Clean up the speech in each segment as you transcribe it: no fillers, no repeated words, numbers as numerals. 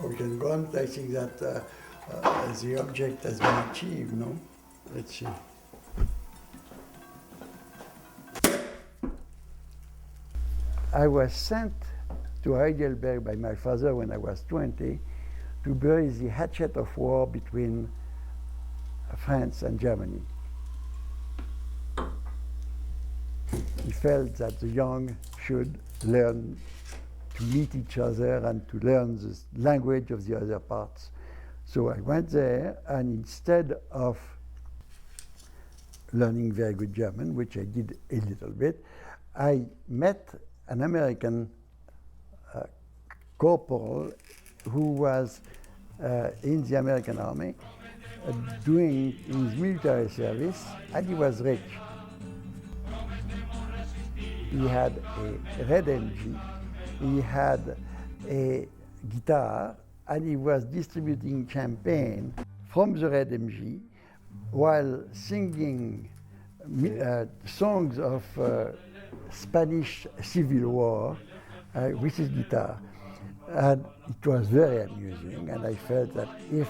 We can go on. I think that the object has been achieved, no? Let's see. I was sent to Heidelberg by my father when I was 20 to bury the hatchet of war between France and Germany. He felt that the young should learn to meet each other and to learn the language of the other parts. So I went there, and instead of learning very good German, which I did a little bit, I met an American corporal who was in the American army doing his military service, and he was rich. He had a red MG, he had a guitar, and he was distributing champagne from the red MG while singing songs of Spanish Civil War with his guitar. And it was very amusing, and I felt that if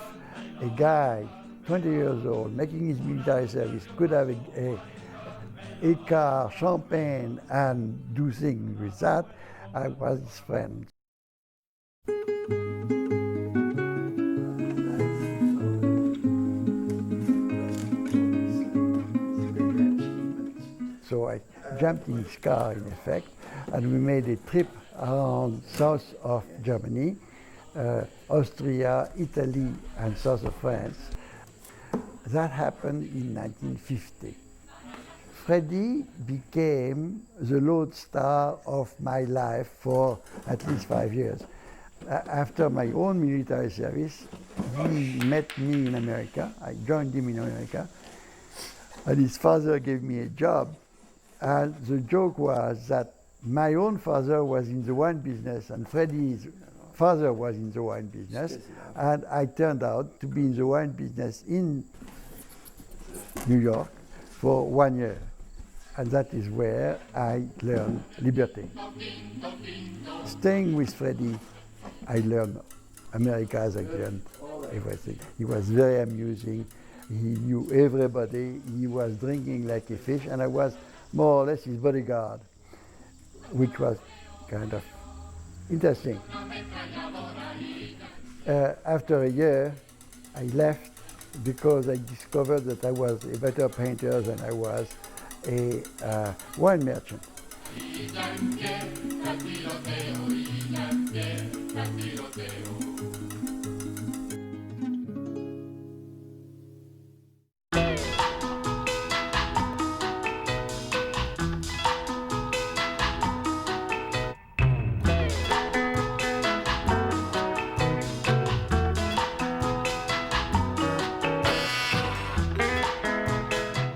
a guy 20 years old making his military service could have a car, champagne, and do things with that, I was his friend. So I jumped in his car, in effect, and we made a trip around south of Germany, Austria, Italy, and south of France. That happened in 1950. Freddie became the lodestar of my life for at least 5 years. After my own military service, he met me in America. I joined him in America, and his father gave me a job. And the joke was that my own father was in the wine business, and Freddie's father was in the wine business, and I turned out to be in the wine business in New York for 1 year. And that is where I learned liberty. Staying with Freddie, I learned America as I learned everything. He was very amusing. He knew everybody. He was drinking like a fish, and I was more or less his bodyguard, which was kind of interesting. After a year, I left because I discovered that I was a better painter than I was a wine merchant.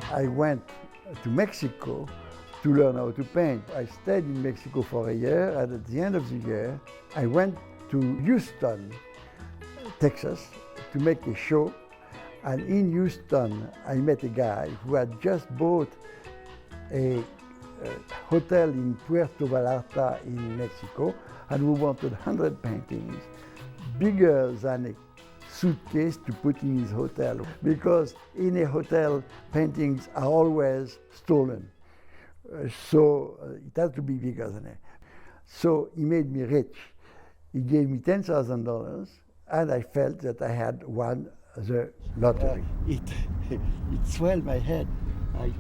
I went to Mexico to learn how to paint. I stayed in Mexico for a year, and at the end of the year, I went to Houston, Texas, to make a show. And in Houston, I met a guy who had just bought a hotel in Puerto Vallarta in Mexico, and who wanted 100 paintings, bigger than a suitcase to put in his hotel, because in a hotel paintings are always stolen, so it has to be bigger than it. So he made me rich. He gave me $10,000, and I felt that I had won the lottery. It swelled my head.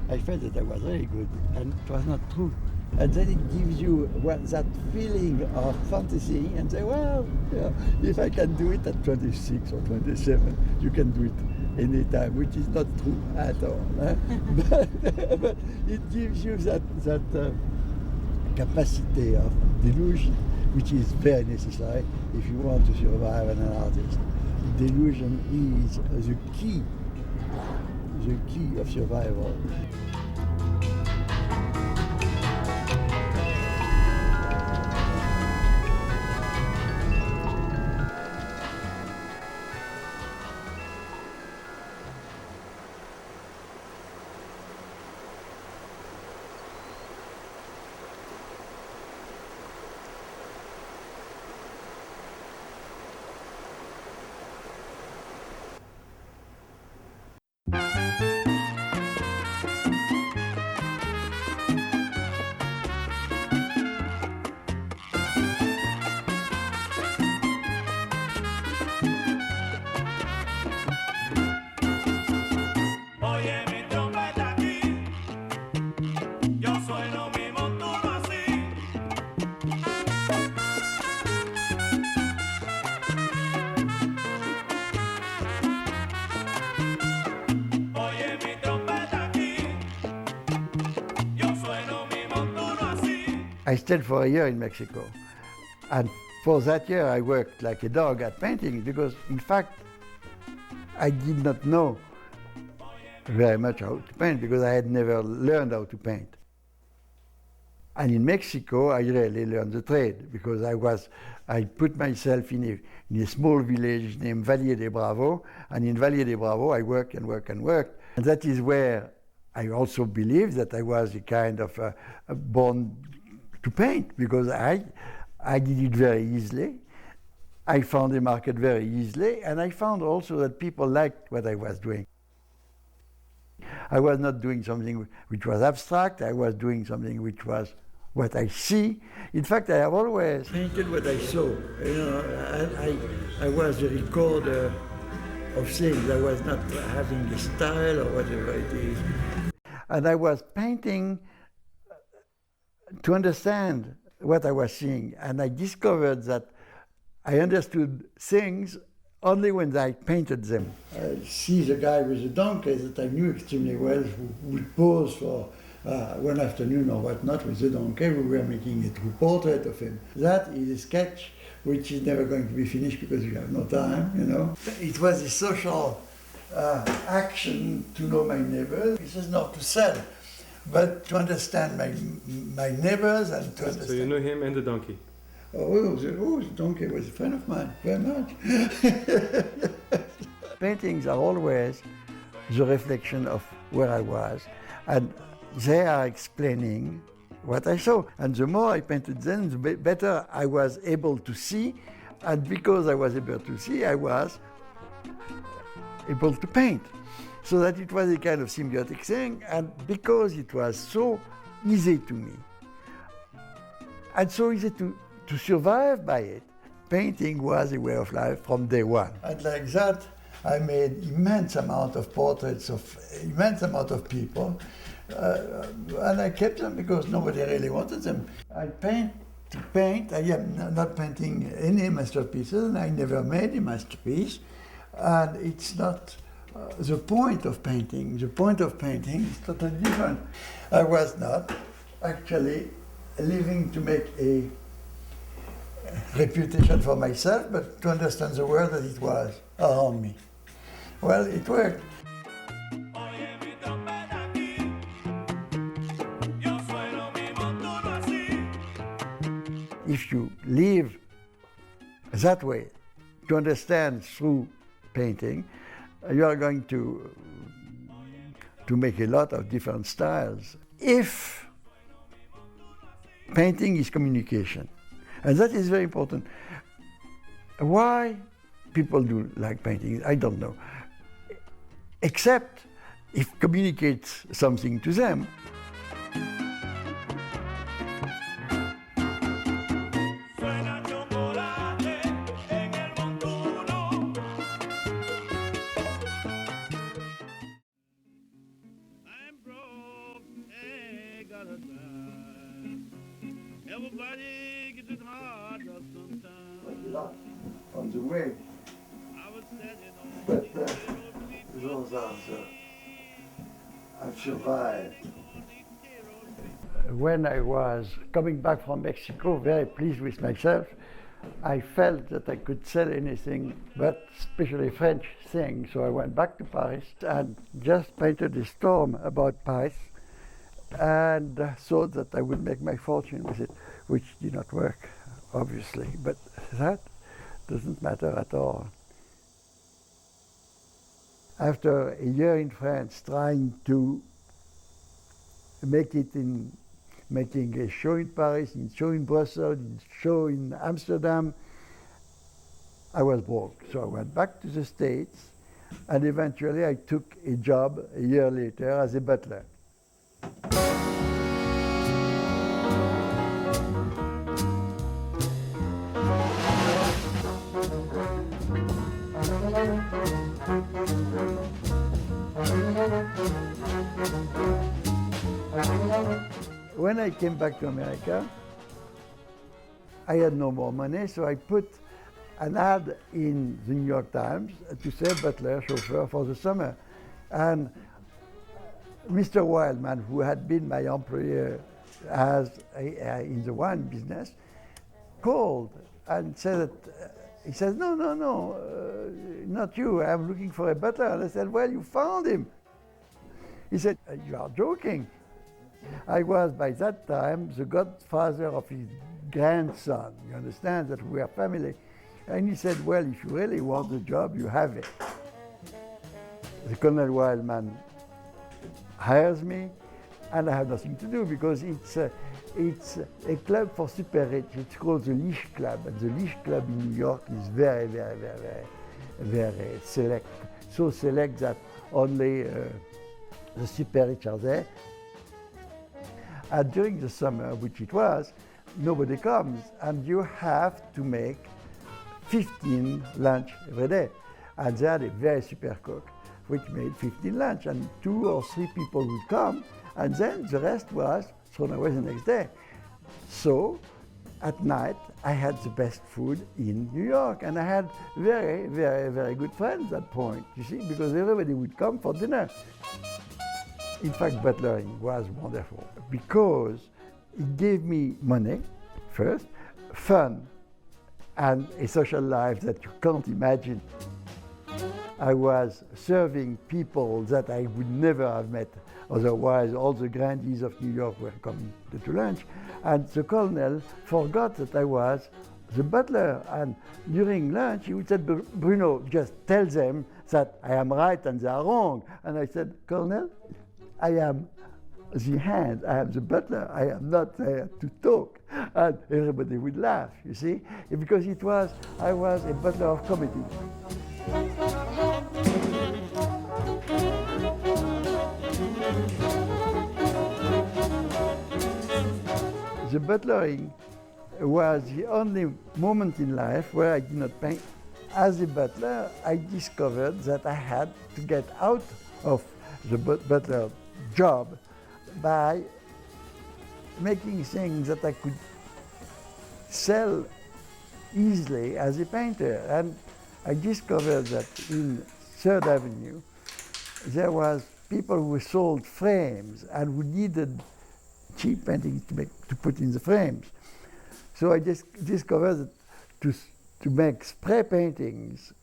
I felt that I was very good, and it was not true. And then it gives you that feeling of fantasy, and say, well, yeah, if I can do it at 26 or 27, you can do it any time, which is not true at all. but it gives you that capacity of delusion, which is very necessary if you want to survive as an artist. Delusion is the key of survival. I stayed for a year in Mexico. And for that year, I worked like a dog at painting because, in fact, I did not know very much how to paint because I had never learned how to paint. And in Mexico, I really learned the trade because I put myself in a small village named Valle de Bravo, and in Valle de Bravo, I worked and worked and worked. And that is where I also believed that I was a kind of born to paint because I did it very easily. I found a market very easily, and I found also that people liked what I was doing. I was not doing something which was abstract, I was doing something which was what I see. In fact, I have always painted what I saw. You know, I was a recorder of things. I was not having a style or whatever it is. And I was painting to understand what I was seeing. And I discovered that I understood things only when I painted them. I see the guy with the donkey that I knew extremely well, who would pose for one afternoon or whatnot with the donkey. We were making a true portrait of him. That is a sketch which is never going to be finished because you have no time, you know. It was a social action to know my neighbors. This is not to sell, but to understand my neighbors and to understand. So you knew him and the donkey? The donkey was a friend of mine, very much. Paintings are always the reflection of where I was, and they are explaining what I saw. And the more I painted them, the better I was able to see, and because I was able to see, I was able to paint. So that it was a kind of symbiotic thing, and because it was so easy to me, and so easy to survive by it, painting was a way of life from day one. And like that, I made immense amount of portraits of immense amount of people, and I kept them because nobody really wanted them. I paint to paint. I am not painting any masterpieces, and I never made a masterpiece, and it's not the point of painting. The point of painting is totally different. I was not actually living to make a reputation for myself, but to understand the world that it was around me. Well, it worked. If you live that way, to understand through painting, you are going to make a lot of different styles. If painting is communication, and that is very important. Why people do like painting, I don't know. Except if it communicates something to them. Everybody gets it hard up sometimes. On the way. But those are I've survived. When I was coming back from Mexico, very pleased with myself, I felt that I could sell anything, but especially French things. So I went back to Paris and just painted a storm about Paris, and thought that I would make my fortune with it, which did not work, obviously, but that doesn't matter at all. After a year in France trying to make it in making a show in Paris, a show in Brussels, a show in Amsterdam, I was broke. So I went back to the States, and eventually I took a job a year later as a butler. When I came back to America, I had no more money, so I put an ad in the New York Times to say butler, chauffeur for the summer. And Mr. Wildman, who had been my employer in the wine business, called and said that, he says, no, not you, I'm looking for a butler. And I said, well, you found him. He said, you are joking. I was, by that time, the godfather of his grandson. You understand that we are family. And he said, well, if you really want the job, you have it. The Colonel Wildman hires me, and I have nothing to do because it's a club for super rich. It's called the Lio Club, and the Lio Club in New York is very, very, very, very, very select. So select that only the super rich are there. And during the summer, which it was, nobody comes, and you have to make 15 lunch every day. And they had a very super cook, which made 15 lunch, and 2 or 3 people would come, and then the rest was thrown away the next day. So, at night, I had the best food in New York, and I had very, very, very good friends at that point, you see, because everybody would come for dinner. In fact, butlering was wonderful, because it gave me money, first, fun, and a social life that you can't imagine. I was serving people that I would never have met. Otherwise, all the grandees of New York were coming to lunch. And the colonel forgot that I was the butler. And during lunch, he would say, Bruno, just tell them that I am right and they are wrong. And I said, Colonel, I am the hand, I am the butler, I am not there to talk. And everybody would laugh, you see, because I was a butler of comedy. The butlering was the only moment in life where I did not paint. As a butler, I discovered that I had to get out of the butler job by making things that I could sell easily as a painter. And I discovered that in 3rd Avenue, there was people who sold frames and who needed cheap paintings to put in the frames. So I just discovered that to make spray paintings,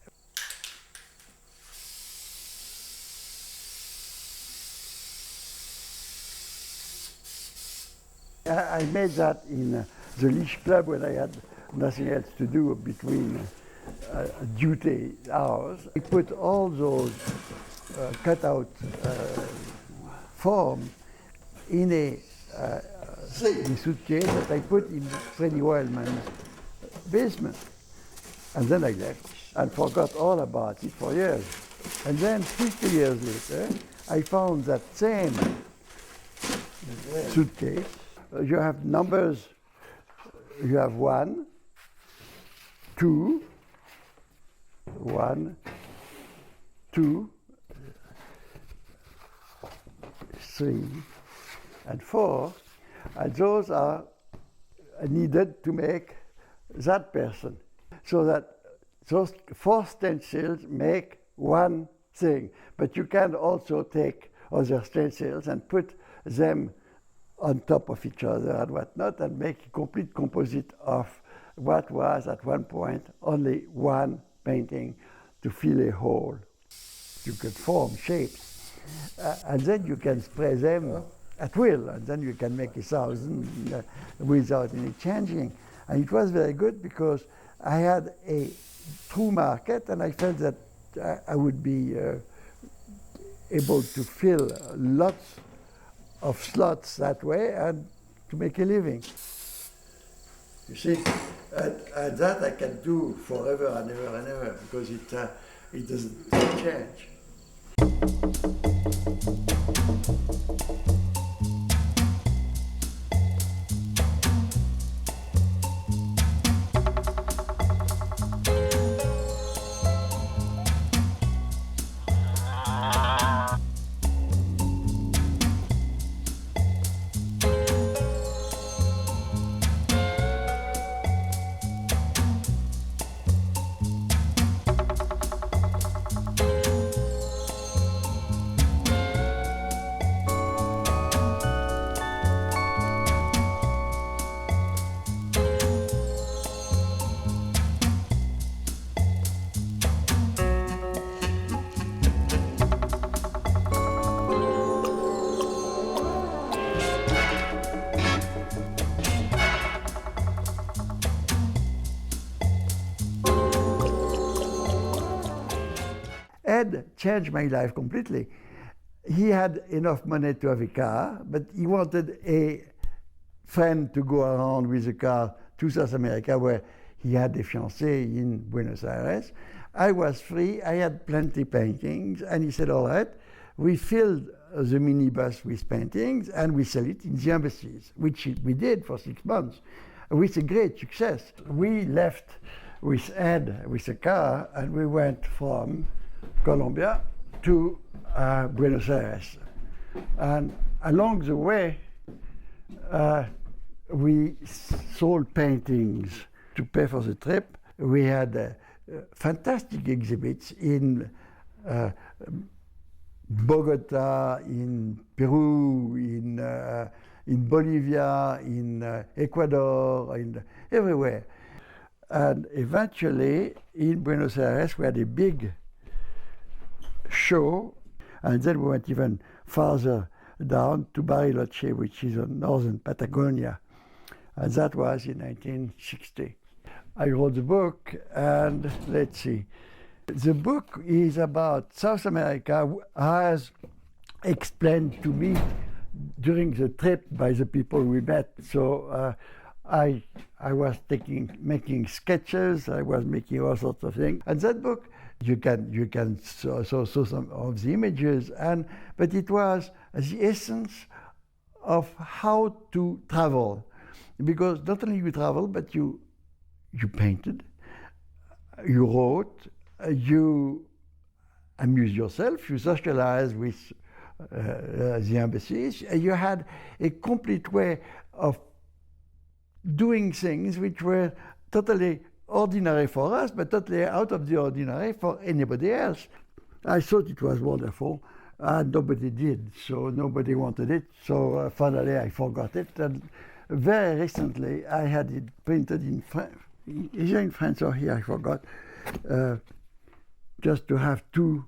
I made that in the Lio Club when I had nothing else to do between duty hours. I put all those cutout forms in a suitcase that I put in Freddie Wildman's basement. And then I left and forgot all about it for years. And then 50 years later, I found that same suitcase. You have numbers, you have 1, 2, 1, 2, 3, and 4, and those are needed to make that person. So that those 4 stencils make one thing, but you can also take other stencils and put them on top of each other and whatnot, and make a complete composite of what was at one point only one painting to fill a hole. You can form shapes, and then you can spray them at will, and then you can make 1,000 without any changing. And it was very good because I had a true market, and I felt that I would be able to fill lots of slots that way and to make a living. You see, and that I can do forever and ever and ever because it doesn't change. Ed changed my life completely. He had enough money to have a car, but he wanted a friend to go around with a car to South America, where he had a fiancée in Buenos Aires. I was free, I had plenty paintings, and he said, all right, we filled the minibus with paintings and we sell it in the embassies, which we did for 6 months, with a great success. We left with Ed with a car, and we went from Colombia to Buenos Aires. And along the way, we sold paintings to pay for the trip. We had fantastic exhibits in Bogota, in Peru, in Bolivia, in Ecuador, everywhere. And eventually, in Buenos Aires, we had a big show, and then we went even farther down to Bariloche, which is in northern Patagonia, and that was in 1960. I wrote the book, and let's see. The book is about South America, as explained to me during the trip by the people we met. So I was making sketches, I was making all sorts of things. And that book, you can saw some of the images, but it was the essence of how to travel, because not only you travel, but you painted, you wrote, you amuse yourself, you socialize with the embassies, you had a complete way of doing things which were totally ordinary for us, but totally out of the ordinary for anybody else. I thought it was wonderful, and nobody did, so nobody wanted it, so finally I forgot it, and very recently I had it printed in here in France or here, I forgot, just to have two